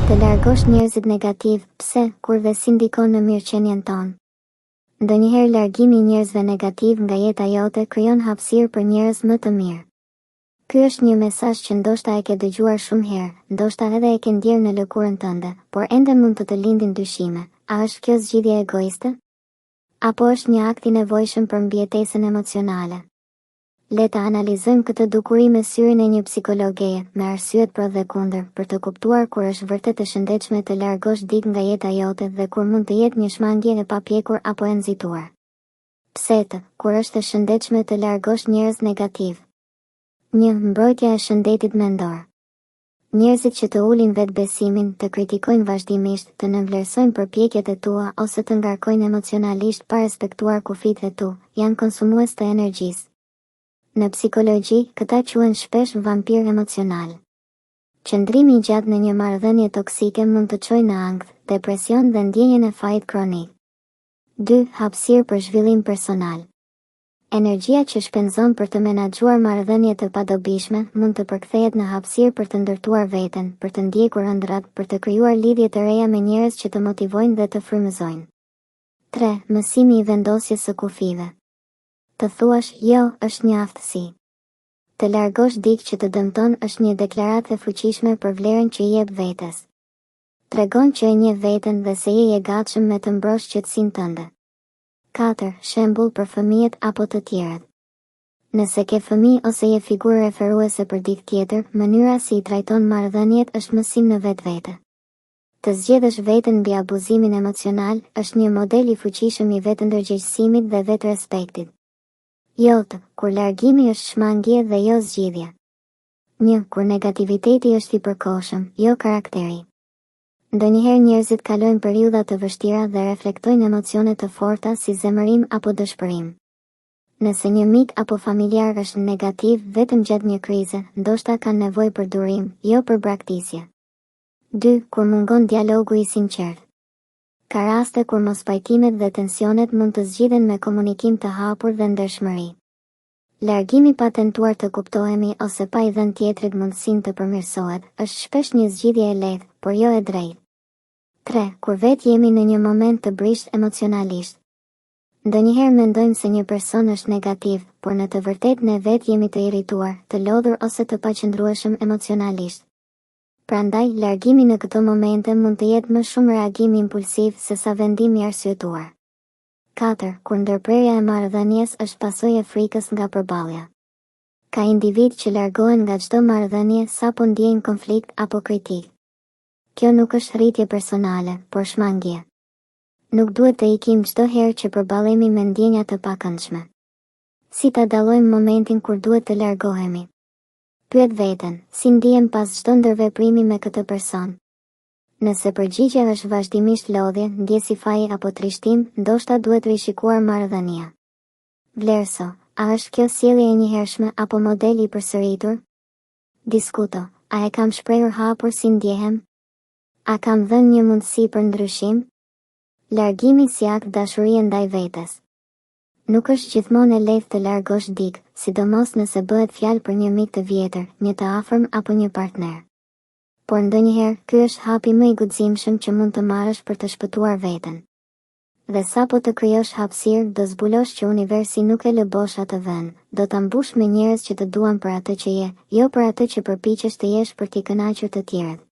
Të largosh njerëzit negativ, pse, kur dhe si ndikon në mirëqenien tonë. Ndonjëherë largimi i njerëzve negativ nga jeta jote krijon hapësirë për njerëz më të mirë. Ky është një mesazh që ndoshta e ke dëgjuar shumë herë, ndoshta edhe e ke ndjerë në lëkurën tënde, por ende mund të lindin dyshime. A është kjo zgjidhje egoiste? Apo është një akt i nevojshëm për mbijetesën emocionale? Le ta analizojmë këtë dukuri me syrin e një psikologeje, me arsyet pro dhe kundër, për të kuptuar kur është vërtet e shëndetshme të largosh dikë nga jeta jote dhe kur mund të jetë një shmangje e papjekur apo e nxituar. Pse kur është e shëndetshme të largosh njerëz negativ? 1. Mbrojtja e shëndetit mendor. Njerëzit që të ulin vetbesimin, të kritikojnë vazhdimisht, të nënvlerësojnë përpjekjet e tua ose të ngarkojnë emocionalisht pa respektuar kufitë e tu, janë konsumues të energjisë. Në psikologji, këta quhen shpesh vampir emocional. Qëndrimi i gjatë në një marrëdhënie toksike mund të çojë në ankth, depresion dhe ndjenjen e fajit kronik. 2. Hapësirë për zhvillim personal. Energjia që shpenzon për të menaxhuar marrëdhënie të padobishme mund të përkthehet në hapësirë për të ndërtuar veten, për të ndjekur ëndrat, për të krijuar lidhje të reja me njerëz që të motivojnë dhe të frymëzojnë. 3. Mësimi i vendosjes së kufive. Të thuash jo është një aftësi. Të largosh dikë që të dëmton është një deklaratë e fuqishme për vlerën që i jep vetes. Tregon që e njeh veten dhe se je i gatshëm me të mbrosh qetësinë tënde. 4. Shembull për fëmijët apo të tjerët. Nëse ke fëmijë ose je figurë referuese për dikë tjetër, mënyra si i trajton marrëdhëniet është mësim në vetvete. Të zgjedhësh veten mbi abuzimin emocional është një model i fuqishëm i vetëndërgjegjësimit dhe vetrespektit. Jotë, kur largimi është shmangje dhe jo zgjidhje. 1. Kur negativiteti është i përkohshëm, jo karakteri. Ndonjëherë njerëzit kalojnë periudha të vështira dhe reflektojnë emocione të forta si zemërim apo dëshpërim. Nëse një mik apo familjar është negativ vetëm gjatë një krize, ndoshta kanë nevojë për durim, jo për braktisje. 2. Kur mungon dialogu i sinqert. Ka raste kur mospajtimet dhe tensionet mund të zgjidhen me komunikim të hapur dhe ndershmëri. Largimi pa tentuar të kuptohemi ose pa i dhënë tjetrit mundësinë të përmirësohet, është shpesh një zgjidhje e lehtë, por jo e drejtë. 3. Kur vetë jemi në një moment të brisht emocionalisht. Ndonjëherë mendojmë se një person është negativ, por në të vërtetë ne vetë jemi të irrituar, të lodhur ose të paqëndrueshëm emocionalisht. Prandaj, largimi në këto momente mund të jetë më shumë reagim impulsiv se sa vendim i arsyetuar. 4. Kur ndërprerja e marrëdhënies është pasojë e frikës nga përballja. Ka individ që largohen nga çdo marrëdhënie sapo ndjejnë konflikt apo kritik. Kjo nuk është rritje personale, por shmangje. Nuk duhet të ikim çdo herë që përballemi me ndjenja të pakëndshme. Si ta dallojmë momentin kur duhet të largohemi? Pyet veten, si ndihem pas çdo ndërveprimi me këtë person? Nëse përgjigjja është vazhdimisht lodhje, ndjesi faji apo trishtim, ndoshta duhet rishikuar marrëdhënia. Vlerëso, a është kjo sjellje e njëhershme apo model i përsëritur? Diskuto, a e kam shprehur hapur si ndjehem? A kam dhënë një mundësi për ndryshim? Largimi si akt dashurie ndaj vetes. Nuk është gjithmonë e lehtë të largosh dikë, sidomos nëse bëhet fjalë për një mik të vjetër, një të afërm apo një partner. Por ndonjëherë, ky është hapi më i guximshëm që mund të marrësh për të shpëtuar veten. Dhe sapo të krijosh hapësirë, do zbulosh që universi nuk e lë bosh atë vend, do ta mbush me njerëz që të duan për atë që je, jo për atë që përpiqesh të jesh për t'i kënaqur të tjerët.